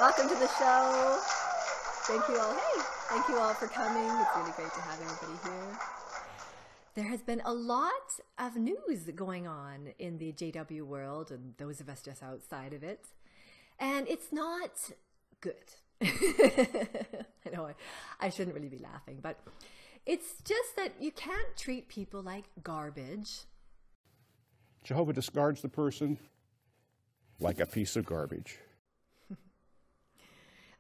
Welcome to the show. Thank you all. Hey, thank you all for coming. It's really great to have everybody here. There has been a lot of news going on in the JW world and those of us just outside of it. And it's not good. I know I shouldn't really be laughing, but it's just that you can't treat people like garbage. Jehovah discards the person like a piece of garbage.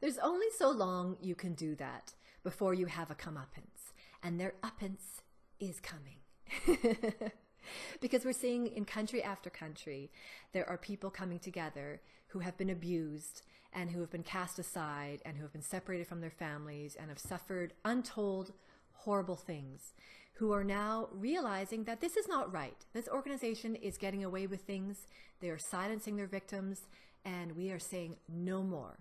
There's only so long you can do that before you have a comeuppance, and their uppance is coming. Because we're seeing in country after country, there are people coming together who have been abused and who have been cast aside and who have been separated from their families and have suffered untold horrible things, who are now realizing that this is not right. This organization is getting away with things. They are silencing their victims, and we are saying no more.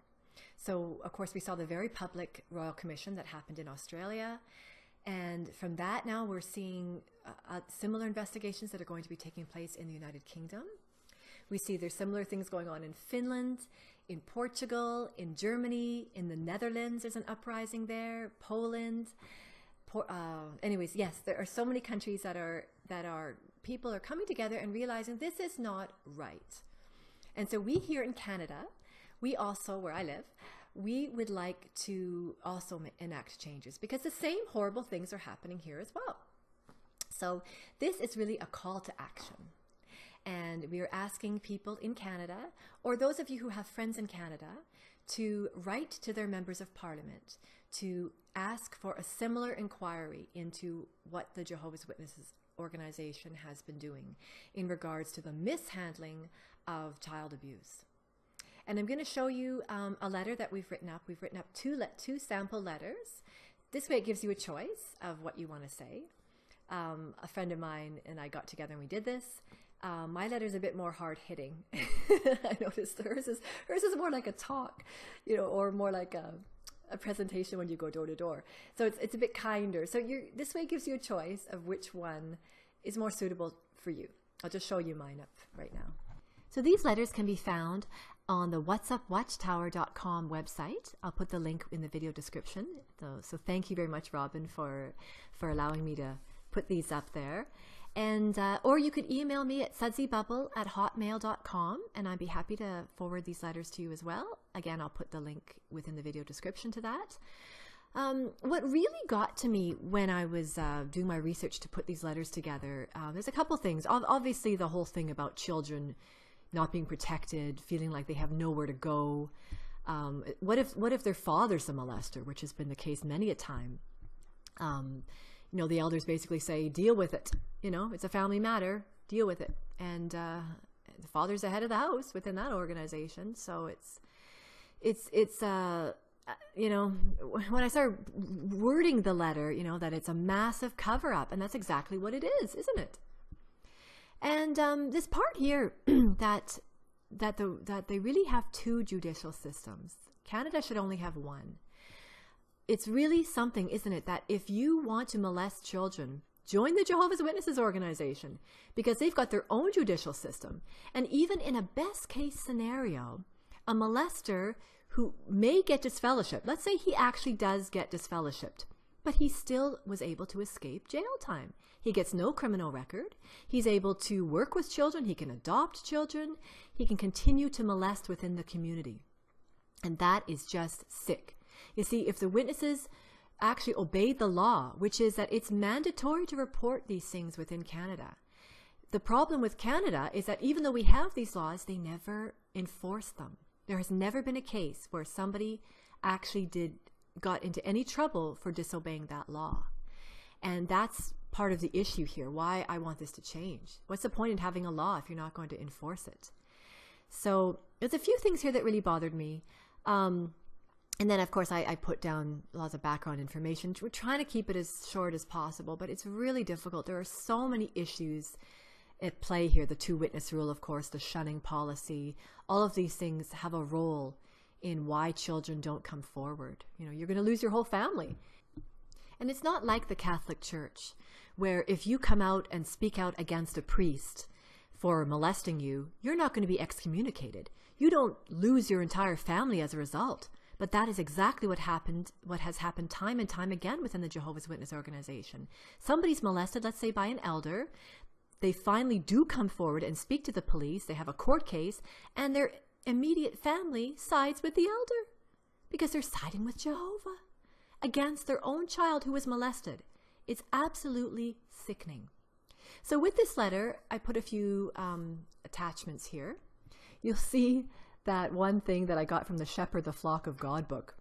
So, of course, we saw the very public Royal Commission that happened in Australia. And from that, now we're seeing similar investigations that are going to be taking place in the United Kingdom. We see there's similar things going on in Finland, in Portugal, in Germany, in the Netherlands. There's an uprising there, Poland. Anyways, yes, there are so many countries people are coming together and realizing this is not right. And so we here in Canada, we also, where I live, we would like to also enact changes because the same horrible things are happening here as well. So this is really a call to action. And we are asking people in Canada, or those of you who have friends in Canada, to write to their members of parliament to ask for a similar inquiry into what the Jehovah's Witnesses organization has been doing in regards to the mishandling of child abuse. And I'm going to show you a letter that we've written up. We've written up two sample letters. This way it gives you a choice of what you want to say. A friend of mine and I got together and we did this. My letter is a bit more hard-hitting. I noticed hers is more like a talk, or more like a presentation when you go door to door. So it's a bit kinder. So this way it gives you a choice of which one is more suitable for you. I'll just show you mine up right now. So these letters can be found on the whatsupwatchtower.com website. I'll put the link in the video description. So thank you very much, Robin, for allowing me to put these up there. And or you could email me at sudsybubble@hotmail.com, and I'd be happy to forward these letters to you as well. Again, I'll put the link within the video description to that. What really got to me when I was doing my research to put these letters together, there's a couple things. Obviously, the whole thing about children not being protected, feeling like they have nowhere to go. What if their father's a molester, which has been the case many a time? The elders basically say, deal with it. It's a family matter, deal with it. And the father's the head of the house within that organization. So when I started wording the letter, that it's a massive cover up, and that's exactly what it is, isn't it? And this part here that they really have two judicial systems. Canada should only have one. It's really something, isn't it, that if you want to molest children, join the Jehovah's Witnesses organization, because they've got their own judicial system. And even in a best case scenario, a molester who may get disfellowshipped, let's say he actually does get disfellowshipped, but he still was able to escape jail time. He gets no criminal record. He's able to work with children. He can adopt children. He can continue to molest within the community. And that is just sick. You see, if the witnesses actually obeyed the law, which is that it's mandatory to report these things within Canada. The problem with Canada is that even though we have these laws, they never enforce them. There has never been a case where somebody actually got into any trouble for disobeying that law. And that's part of the issue here, why I want this to change. What's the point in having a law if you're not going to enforce it? So there's a few things here that really bothered me. And then, of course, I put down lots of background information. We're trying to keep it as short as possible, but it's really difficult. There are so many issues at play here. The two-witness rule, of course, the shunning policy, all of these things have a role in why children don't come forward. You know, you're going to lose your whole family. And it's not like the Catholic Church, where if you come out and speak out against a priest for molesting you, you're not going to be excommunicated. You don't lose your entire family as a result. But that is exactly what has happened time and time again within the Jehovah's Witness organization. Somebody's molested, let's say by an elder. They finally do come forward and speak to the police. They have a court case, and their immediate family sides with the elder because they're siding with Jehovah against their own child who was molested. It's absolutely sickening. So with this letter, I put a few attachments here. You'll see that one thing that I got from the Shepherd the Flock of God book,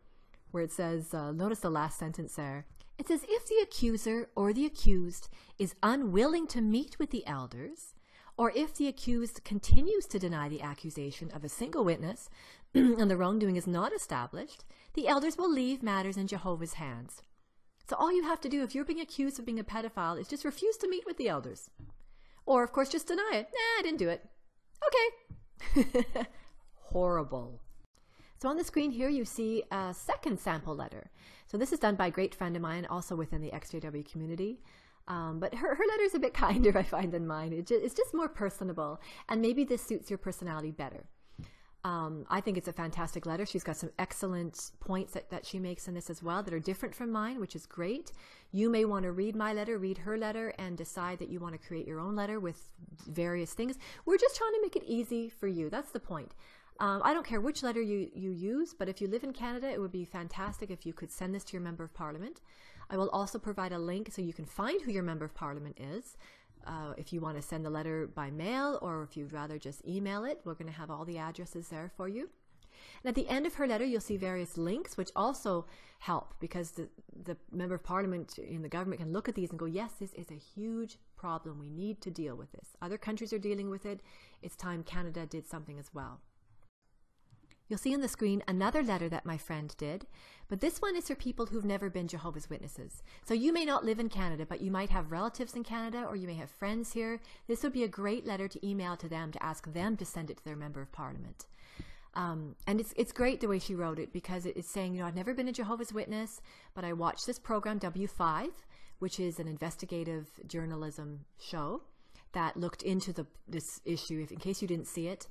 where it says, notice the last sentence there. It says, if the accuser or the accused is unwilling to meet with the elders, or if the accused continues to deny the accusation of a single witness and the wrongdoing is not established, the elders will leave matters in Jehovah's hands. So all you have to do if you're being accused of being a pedophile is just refuse to meet with the elders. Or, of course, just deny it. Nah, I didn't do it. Okay. Horrible. So on the screen here, you see a second sample letter. So this is done by a great friend of mine, also within the XJW community. But her letter is a bit kinder, I find, than mine. It's just more personable, and maybe this suits your personality better. I think it's a fantastic letter. She's got some excellent points that she makes in this as well that are different from mine, which is great. You may want to read my letter, read her letter, and decide that you want to create your own letter with various things. We're just trying to make it easy for you. That's the point. I don't care which letter you use, but if you live in Canada, it would be fantastic if you could send this to your Member of Parliament. I will also provide a link so you can find who your Member of Parliament is. If you want to send the letter by mail, or if you'd rather just email it, we're going to have all the addresses there for you. And at the end of her letter, you'll see various links, which also help, because the Member of Parliament in the government can look at these and go, yes, this is a huge problem. We need to deal with this. Other countries are dealing with it. It's time Canada did something as well. You'll see on the screen another letter that my friend did, but this one is for people who've never been Jehovah's Witnesses. So you may not live in Canada, but you might have relatives in Canada, or you may have friends here. This would be a great letter to email to them to ask them to send it to their Member of Parliament. And it's great the way she wrote it, because it's saying, you know, I've never been a Jehovah's Witness, but I watched this program W5, which is an investigative journalism show that looked into this issue. In case you didn't see it,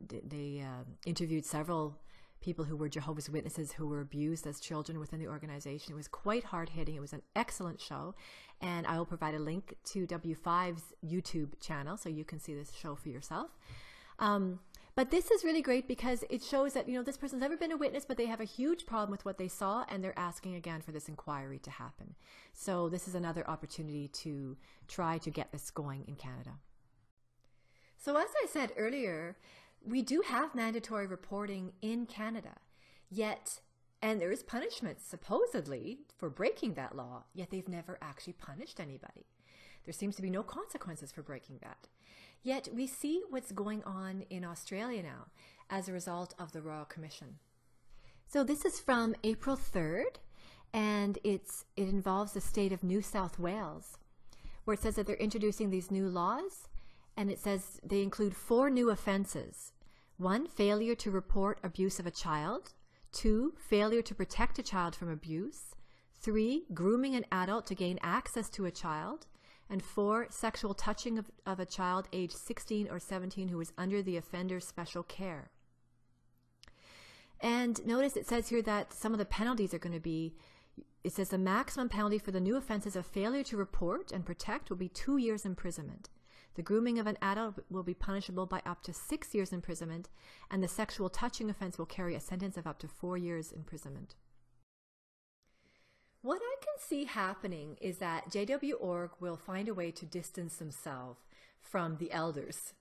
they interviewed several people who were Jehovah's Witnesses who were abused as children within the organization. It was quite hard-hitting. It was an excellent show, and I will provide a link to W5's YouTube channel so you can see this show for yourself. But this is really great because it shows that, you know, this person's never been a witness, but they have a huge problem with what they saw, and they're asking again for this inquiry to happen. So this is another opportunity to try to get this going in Canada. So as I said earlier, we do have mandatory reporting in Canada, yet, and there is punishment supposedly for breaking that law, yet they've never actually punished anybody. There seems to be no consequences for breaking that. Yet we see what's going on in Australia now as a result of the Royal Commission. So this is from April 3rd, and it involves the state of New South Wales, where it says that they're introducing these new laws. And it says they include 4 new offenses. 1, failure to report abuse of a child. 2, failure to protect a child from abuse. 3, grooming an adult to gain access to a child. And 4, sexual touching of a child aged 16 or 17 who is under the offender's special care. And notice it says here that some of the penalties are going to be, it says the maximum penalty for the new offenses of failure to report and protect will be 2 years imprisonment. The grooming of an adult will be punishable by up to 6 years imprisonment, and the sexual touching offense will carry a sentence of up to 4 years imprisonment. What I can see happening is that JW.org will find a way to distance themselves from the elders.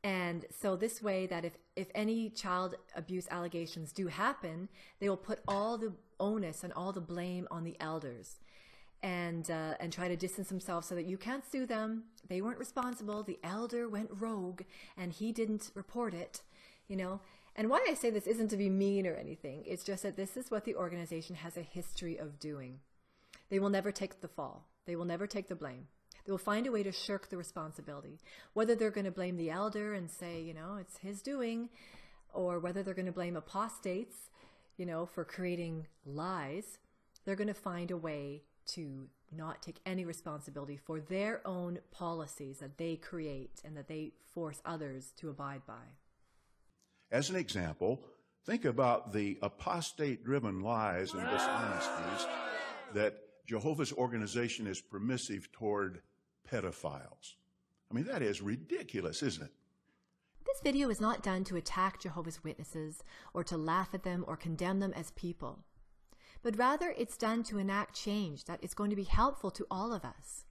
And so this way that if any child abuse allegations do happen, they will put all the onus and all the blame on the elders. And try to distance themselves so that you can't sue them. They weren't responsible. The elder went rogue and he didn't report it, you know. And why I say this isn't to be mean or anything. It's just that this is what the organization has a history of doing. They will never take the fall. They will never take the blame. They will find a way to shirk the responsibility. Whether they're going to blame the elder and say, you know, it's his doing, or whether they're going to blame apostates, you know, for creating lies, they're going to find a way to not take any responsibility for their own policies that they create and that they force others to abide by. As an example, think about the apostate-driven lies and dishonesties that Jehovah's organization is permissive toward pedophiles. I mean, that is ridiculous, isn't it? This video is not done to attack Jehovah's Witnesses or to laugh at them or condemn them as people, but rather it's done to enact change that is going to be helpful to all of us.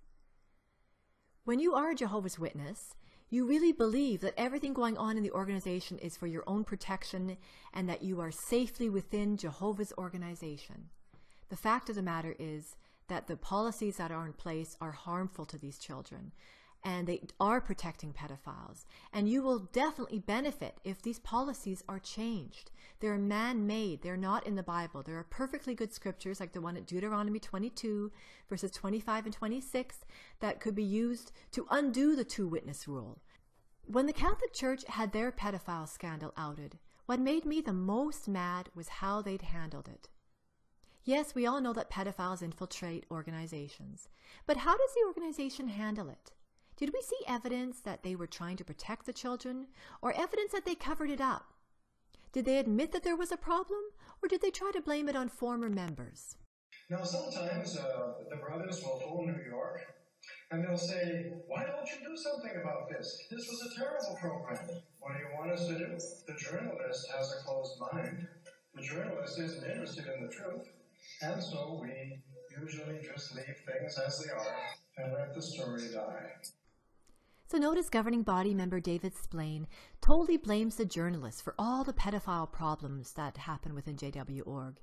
When you are a Jehovah's Witness, you really believe that everything going on in the organization is for your own protection and that you are safely within Jehovah's organization. The fact of the matter is that the policies that are in place are harmful to these children, and they are protecting pedophiles. And you will definitely benefit if these policies are changed. They're man-made. They're not in the Bible. There are perfectly good scriptures like the one at Deuteronomy 22, verses 25 and 26, that could be used to undo the two-witness rule. When the Catholic Church had their pedophile scandal outed, what made me the most mad was how they'd handled it. Yes, we all know that pedophiles infiltrate organizations, but how does the organization handle it? Did we see evidence that they were trying to protect the children, or evidence that they covered it up? Did they admit that there was a problem, or did they try to blame it on former members? Now, sometimes the brothers will phone New York, and they'll say, "Why don't you do something about this? This was a terrible program. What do you want us to do?" The journalist has a closed mind. The journalist isn't interested in the truth, and so we usually just leave things as they are and let the story die. So notice governing body member David Splain totally blames the journalists for all the pedophile problems that happen within JW.org.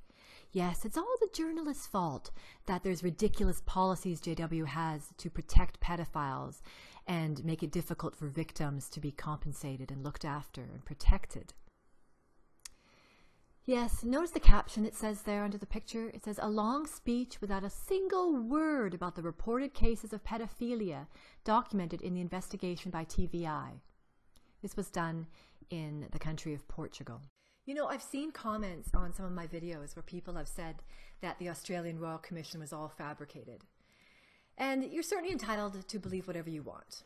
Yes, it's all the journalists' fault that there's ridiculous policies JW has to protect pedophiles and make it difficult for victims to be compensated and looked after and protected. Yes, notice the caption it says there under the picture. It says, "A long speech without a single word about the reported cases of pedophilia documented in the investigation by TVI." This was done in the country of Portugal. You know, I've seen comments on some of my videos where people have said that the Australian Royal Commission was all fabricated. And you're certainly entitled to believe whatever you want.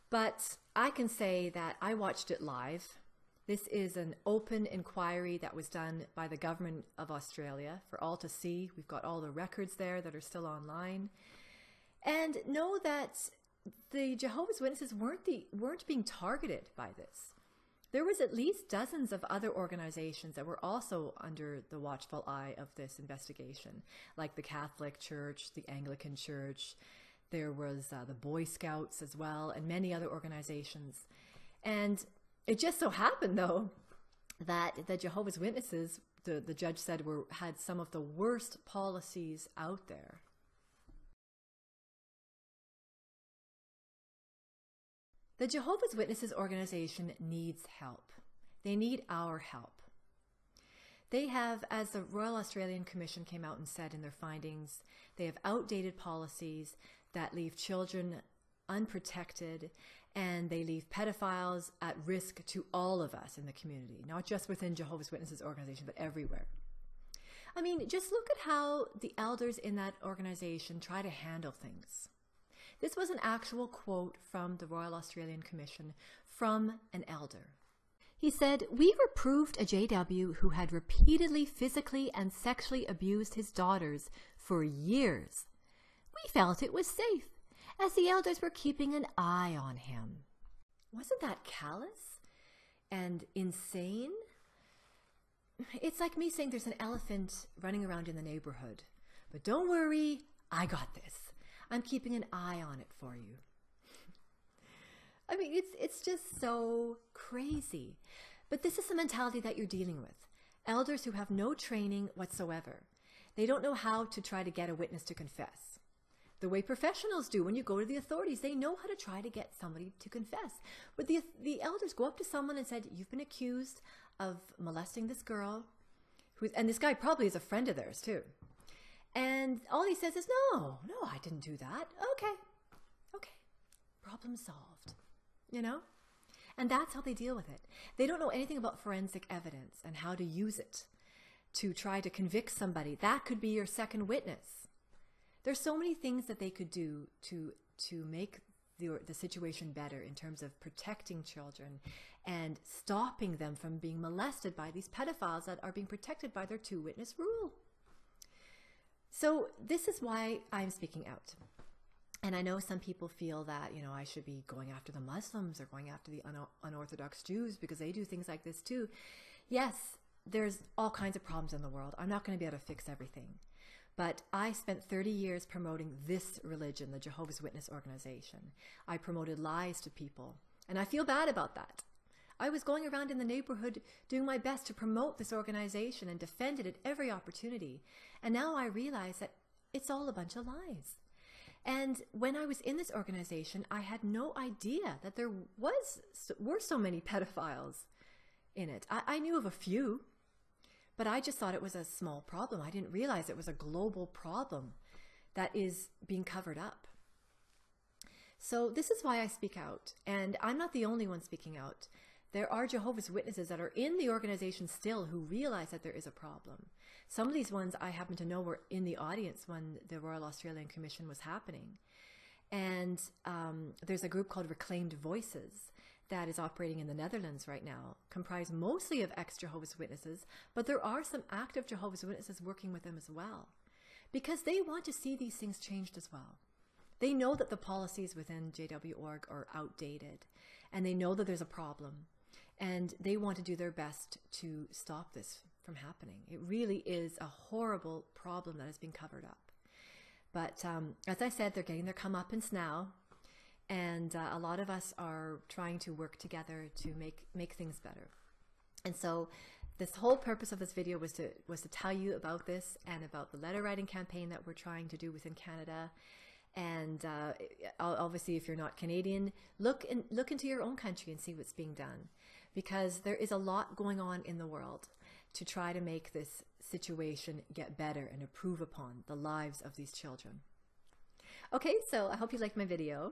But I can say that I watched it live. This is an open inquiry that was done by the government of Australia for all to see. We've got all the records there that are still online. And know that the Jehovah's Witnesses weren't being targeted by this. There was at least dozens of other organizations that were also under the watchful eye of this investigation, like the Catholic Church, the Anglican Church. There was the Boy Scouts as well, and many other organizations. And it just so happened, though, that the Jehovah's Witnesses, the judge said, had some of the worst policies out there. The Jehovah's Witnesses organization needs help. They need our help. They have, as the Royal Australian Commission came out and said in their findings, they have outdated policies that leave children unprotected, and they leave pedophiles at risk to all of us in the community, not just within Jehovah's Witnesses organization, but everywhere. I mean, just look at how the elders in that organization try to handle things. This was an actual quote from the Royal Australian Commission from an elder. He said, "We reproved a JW who had repeatedly physically and sexually abused his daughters for years. We felt it was safe, as the elders were keeping an eye on him." Wasn't that callous and insane? It's like me saying there's an elephant running around in the neighborhood, but don't worry, I got this. I'm keeping an eye on it for you. I mean, it's just so crazy. But this is the mentality that you're dealing with. Elders who have no training whatsoever. They don't know how to try to get a witness to confess. The way professionals do when you go to the authorities, they know how to try to get somebody to confess. But the elders go up to someone and said, "You've been accused of molesting this girl, and this guy probably is a friend of theirs too. And all he says is, no, I didn't do that. Okay, problem solved, you know? And that's how they deal with it. They don't know anything about forensic evidence and how to use it to try to convict somebody. That could be your second witness. There's so many things that they could do to make the situation better in terms of protecting children and stopping them from being molested by these pedophiles that are being protected by their 2-witness rule. So this is why I'm speaking out. And I know some people feel that, I should be going after the Muslims or going after the unorthodox Jews because they do things like this too. Yes, there's all kinds of problems in the world. I'm not going to be able to fix everything. But I spent 30 years promoting this religion, the Jehovah's Witness organization. I promoted lies to people, and I feel bad about that. I was going around in the neighborhood doing my best to promote this organization and defend it at every opportunity. And now I realize that it's all a bunch of lies. And when I was in this organization, I had no idea that there were so many pedophiles in it. I knew of a few, but I just thought it was a small problem. I didn't realize it was a global problem that is being covered up. So this is why I speak out. And I'm not the only one speaking out. There are Jehovah's Witnesses that are in the organization still who realize that there is a problem. Some of these ones I happen to know were in the audience when the Royal Australian Commission was happening. And there's a group called Reclaimed Voices that is operating in the Netherlands right now, comprised mostly of ex-Jehovah's Witnesses, but there are some active Jehovah's Witnesses working with them as well, because they want to see these things changed as well. They know that the policies within JW.org are outdated, and they know that there's a problem, and they want to do their best to stop this from happening. It really is a horrible problem that has been covered up. But as I said, they're getting their comeuppance now, and a lot of us are trying to work together to make things better. And so this whole purpose of this video was to tell you about this and about the letter writing campaign that we're trying to do within Canada. And obviously, if you're not Canadian, look into your own country and see what's being done, because there is a lot going on in the world to try to make this situation get better and improve upon the lives of these children. Okay, so I hope you liked my video.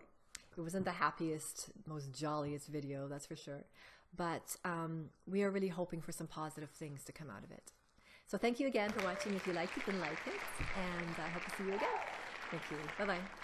It wasn't the happiest, most jolliest video, that's for sure. But we are really hoping for some positive things to come out of it. So thank you again for watching. If you liked it, then like it. And I hope to see you again. Thank you. Bye-bye.